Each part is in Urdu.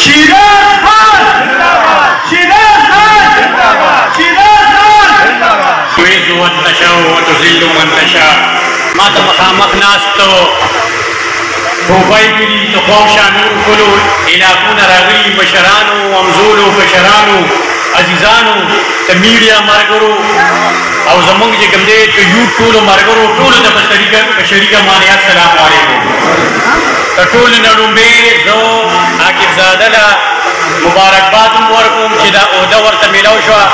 شیراز خان شیراز خان شیراز خان تعز من تشاء وتذل من تشاء ما مخامخ ناستو توبای کلی تو خوشا نور کلو علاقون راغلی بشرانو ومزولو بشرانو عزیزانو ته میډیا مرګرو او زمونږ چې کوم دی ته یو ټولو مرګرو ټولو ته په شریکه باندې السلام علیکم ته ټول نړومبې زه عاقب زاده له مبارکباد ورکوم چې دا عہده ورته میلاو شوه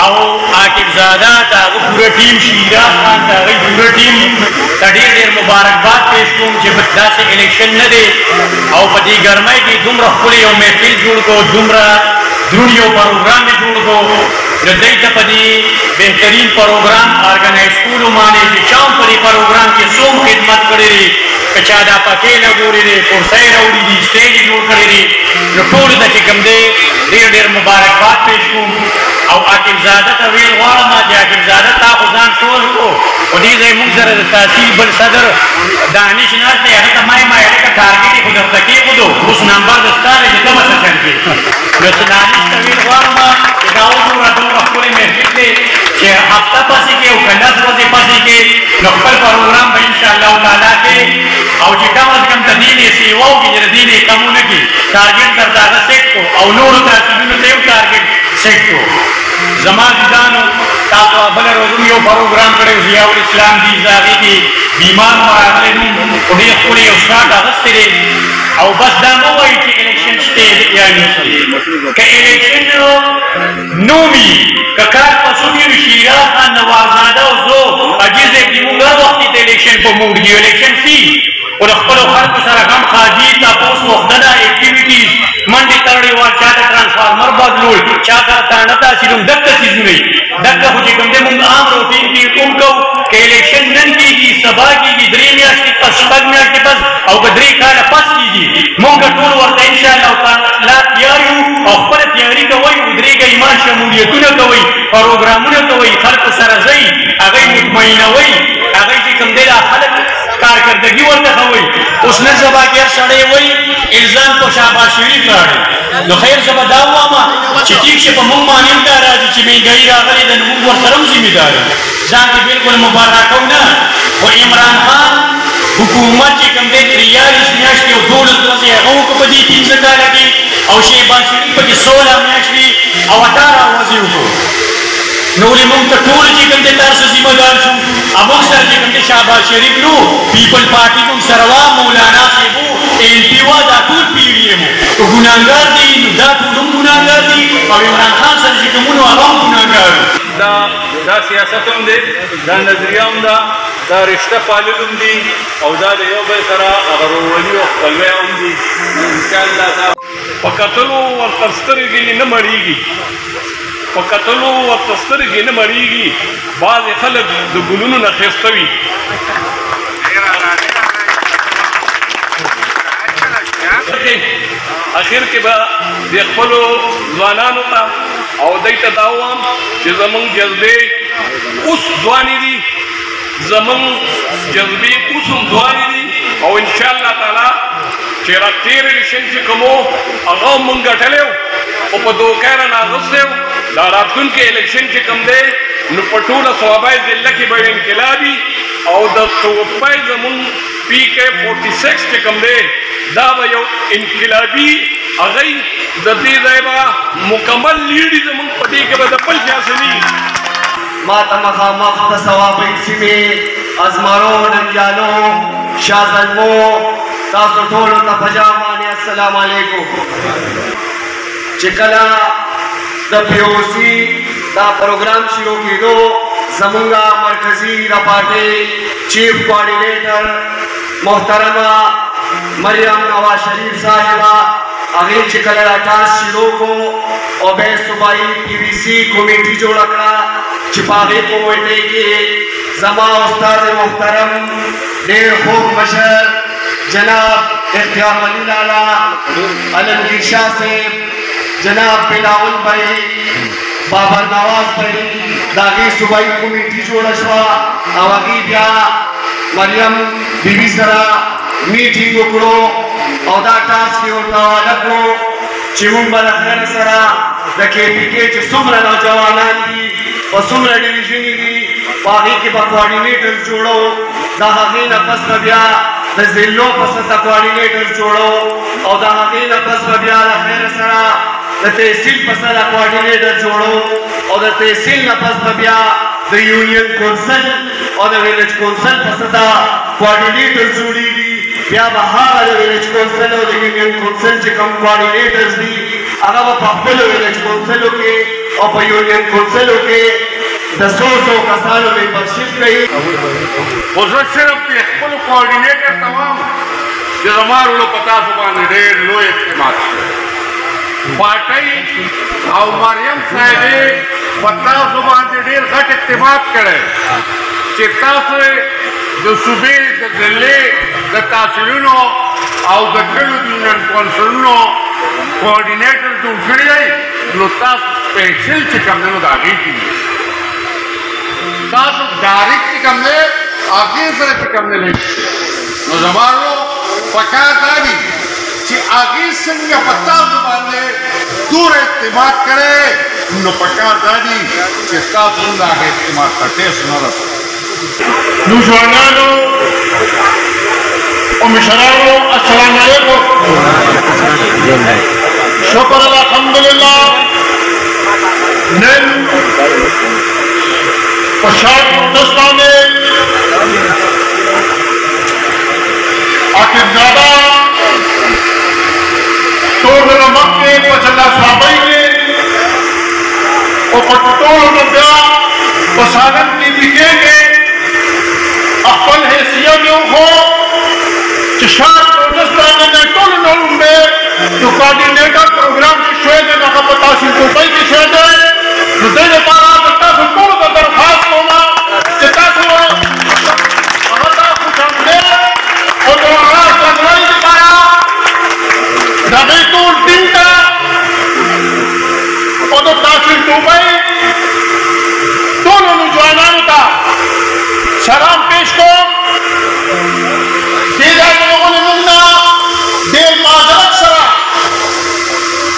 او عاقب زاده د هغه پوره ټیم شیراز خان د هغوی پوره ټیم ته ډېر ډېر مبارکباد پیش کوم چې داسې الیکشن نه دی او په دې ګرمۍ کې دومره ښکلی یو محفل جوړ کړو دومره دروند یو پروګرام یې جوړ کړو نو دوی ته په دې بهترین پروګرام ارګنایز کولو باندې چې چا هم په دې پروګرام کې څوم خدمت کړی دی که چا دا پکې لګولې دی کرسۍ راوړي دي سټیج یې جوړ کړی دی نو ټولو ته چې کوم دی ډېر ډېر مبارکباد پیش کوم او عاقب زاده ته ویل غواړم چې عاقب زاده تا خو ځان ټول کړو خو دې ځای موږ سره د تحصیل بل صدر دانش ناست دی هغه ته ما یې هغه ټارګېټ یې خو درته کېښودو اوس نمبر د ستا دی چې ته به سشن کړې نو چې دانش ته ویل غواړم چې دا وګوره دومره ښکلی محفل دی چې هفته پسې کې او که 10 ورځې پسې کې نو خپل پروګرام به انشاءالله تعالی کې او چې کم از کم د دې نه سیوا وکړي چې د دې نه یې کم ونه کړي ټارګېټ درته هغه سیټ کړو او نورو تحصیلونو ته یو ټارګېټ سیټ کړو زما عزیزانو تاسو بله ورځ هم یو پروګرام کړی و ضیاء الاسلام دي زه هغې کې بیمار مو راغلی نوم خو ډېر ښکلی یو شاټ اخیستی دی او بس دا مه وایي چې الیکشن شته یا نشته که الیکشن نه وي که کار پسو وي نو شیراز خان نوازاده او زه عجیز صاحب دي مونږ هر وخت د الیکشن په موډ کې الیکشن سي خو د خپلو خلکو سره غم خاجي تپوس وخته ده اکټیویټیز منډې تړلې وه چا ته ټرانسفارمر بدلول چا سره تاڼه تحصیلوم دغه څیزونه یي دغه خو چې کوم دی مونږ عام روټین کې کوم کوو که الیکشن نن کېږي سبا کېږي 3 میاشتې پس 6 میاشتې پس او که 3 کاله پس کېږي مونږ ټول ورته انشاءالله تعالی تیار یو او خپله تیاري کوئ ودرېږئ ایمان شمولیتونه کوئ پروګرامونه کوئ خلکو سره ځئ هغوی مطمئنوئ هغوی چې کوم دی دا خلک کارکردګي ورته ښوئ اوس نن سبا کې هر سړی وایي الزام په شهباز شریف راړی نو خیر زه به دا ووایم چې ټیک چې په موږ باندې هم دا راځي چې مهنګایي راغلې ده نو موږ ورسره هم ذمېدار یو ځان کې بلکل مبارکو نه خو عمران خان حکومت چې کوم دی 43 میاشتې او 12 ورځې هغه وکړه په دې 15 کاله کې او شهباز شریف پکې 16 میاشتې او 18 ورځې وکړو نو ولې موږ ته ټول چې کوم دی تاسو ذمه دار شو موږ سره چې کوم دی شهباز شریف نو پیپل پارټي موږ سره وه مولانا صاحب و LP وه دا ټول PDM و ګناهګار دي نو دا ټول هم ګناهګار دي او عمران خان سره چې کومونه هغه هم ګناهګار دا سیاست هم دی دا نظریه هم ده دا رشته پالل هم دي او دا د یو بل سره هغه ورورولي او خپلوي هم دي انشاءالله دا په کتلو ورته سترګې نه مړېږي په کتلو ورته سترګې نه مړېږي بعضې خلک د ګلونو نه ښایسته وي اخر کې به د خپلو ځوانانو ته او دوی ته دا ووایم چې زمونږ جذبې اوس ځوانې دي زمونږ جذبې اوس هم ځوانې دي او انشاءالله تعالی چې تېر الیکشن چې کوم و هغه هم مونږ ګټلی و خو په دوکه رانه اخیستی و دا راتلونکی الیکشن چې کوم دی نو په ټوله صوابای ضلع کې به انقلابي او د توپای زمونږ PK-46 چې کوم دی دا به یو انقلابي هغوی د دې ځای به مکمل لیډي زمونږ په دې کې به د بل چا سني ما ته مخامخ د صوابۍ سیمې ازمرو ننګیالو شاه زلمو تاسو ټولو ته په جام باندې السلام علیکم چې کله د POC دا پروګرام شروع کېدو زمونږه مرکزي د پارټۍ چیف کوارډینیټر محترمه مریم نواز شریف صاحبه هغې چې کله دا ټاسک شروع کړو او بیا یې صوبایي PVC کمیټي جوړه کړه چې په هغې کمیټۍ کې زما استاد محترم ډېر خوږ مشر جناب اختیار ولی لالا علمگیر شاہ صاحب جناب بلاول بھائی بابر نواز بھائی داغی صوبائی کمیٹی جوڑا شوا او هغې بیا مریم بیبي سره میټینګ وکړو او دا ټاسک یې ورته حواله کړو چې موږ به له خیر سره د KPK چې څومره نوجوانان دي او څومره ډیویژنې دي په هغې کې به کوارډینیټرز جوړو د هغې نه پس به بیا د ضلعو په سطحه کوارډینیټرز جوړو او د هغې نه پس به بیا له خیر سره د تحصیل په سطحه کوارډینیټر جوړو او د تحصیل نه پس به بیا د یونین کونسل او د ویلیج کونسل په سطحه کوارډینیټرز جوړېږي بیا به هغه د ویلیج کونسل او د یونین کونسل چې کوم کوارډینیټرز دي هغه به په خپلو ویلیج کونسلو کې او په یونین کونسلو کې د 100 کسانو ممبرشپ کوي. خو زه صرف د خپلو کوارډینیټر ته وایم چې زما وروڼو په تاسو باندې ډېر لوی اعتماد شوی پارټۍ او مریم صاحبې په تاسو باندې ډېر غټ اعتماد کړی چې تاسو د صوبې د ضلعې د تحصیلونو او د کلیو د یونین کونسلونو کوارډینیټر جوړ کړي دی نو تاسو سپیشل چې کوم دی نو د هغې کې تاسو ډایرکټ چې کوم دی هغې سره چې کوم دی لینک نو زما وروڼو پکار دا دي چې هغې څنګه په تاسو باندې دور اعتماد کړی نو پکار دا دي چې تاسو هم د هغې اعتماد ته ټیس نه رسوئ. نوجوانانو او مشرانو السلام علیکم. شکر الحمدلله نن په شاعر پروتست باندې عاقبزاده ټولو نه مخکې په چلاصابۍ کې او په ټولو نه بیا په سالن KPK کې خپل حیثیت یو خو چې شاعر پروتست باندې د ټولو نه لومړی یو کوارډینیټر پروګرام چې شوی دی هغه په تحصیل توپۍ کې شوی دی نو دې لپاره د تاسو ټولو ته درخواست کوم چې تاسو هغه ته خوشامدید او د هغه سرلوړۍ لپاره د هغې ټول ټیم ته او د تحصیل توپۍ ټولو نوجوانانو ته سلام پیش کوم. دې ځای کې هغوی موږ نه ډېر معذرت سره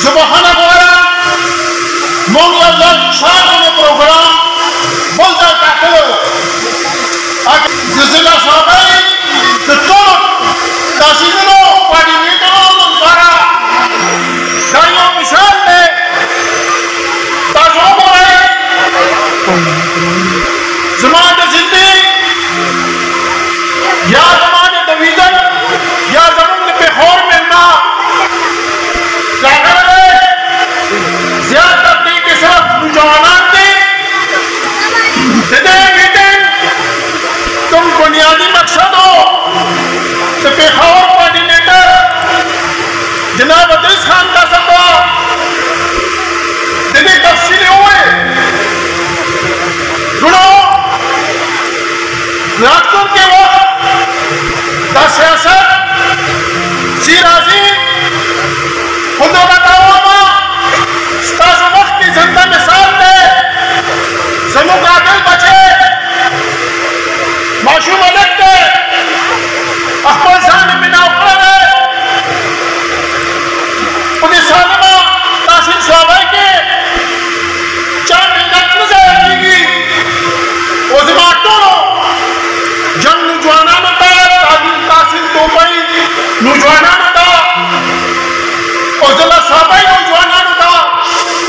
زه بخښنه غواړم موږ یو ځل شاعرانو پروګرام بل ځای ټاکلی و د ضلع صابۍ د ټولو تحصیلونو کوارډینیټرانو لپاره دا یو مثال دی. تاسو وګورئ زما د زندګۍ یا زما د ډویژن یا زموږ د پېښور مېلمه راغلی زیاتر دې کې صرف نوجوانان دي. د دې میټینګ کوم بنیادي مقصد و د پېښور کوارډینیټر جناب ادریس خان صاحب د دې تفصیل یې وویل. وروڼو راتلونکي وخت دا سیاست چې راځي خو دغه دا وایم ستاسو مخکې زنده مثال دی. زموږ عادل بچی ماشوم هلک دی خپل ځان یې بناو کړی دی په دې سالمه تحصیل صوبۍ کې چا ملت نه ضایع کېږي. او زما ټولو جنګ نوجوانانو ته تحصیل توپۍ نوجوانانو ته او ضلع صابۍ نوجوانانو ته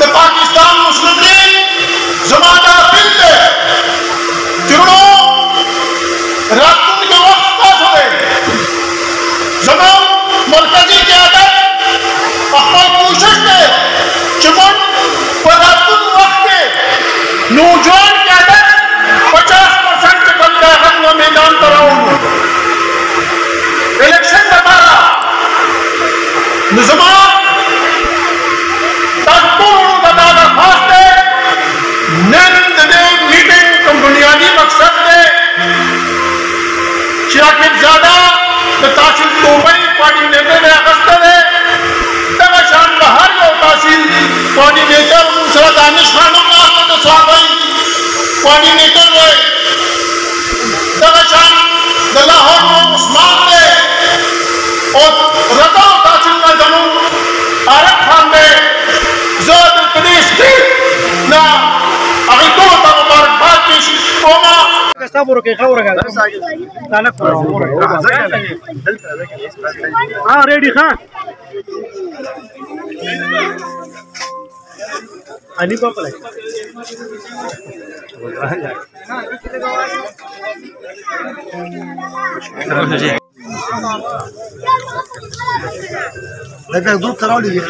د پاکستان مسلم لیگ زما دا اپیل دی چې وروڼو راتلونکی وخت ستاسو دی. زموږ مرکزي قیادت خپل کوشش دی چې موږ په راتلونکي وخت کې نوجوان قیادت 50% کې کوم دی هغه نو میدان ته راوړو الیکشن لپاره. نو زما تاسو ټولو ته دا درخواست دی نن د دې میټینګ کوم بنیادي مقصد دی چې عاقبزاده د تحصیل توپۍ کوارډینیټر یې اخیستی دی. دغه شان د هر یو تحصیل کوارډینیټر موږ سره دانش خان هم ناست د صابۍ کوارډینیټر دی. دغه شان د لاهور عثمان دی او رضا تحصیل نه زموږ صبر وکړئ ښه ورګه تعلق ریډي ښه علي بابا دا ګروپ تراولې دي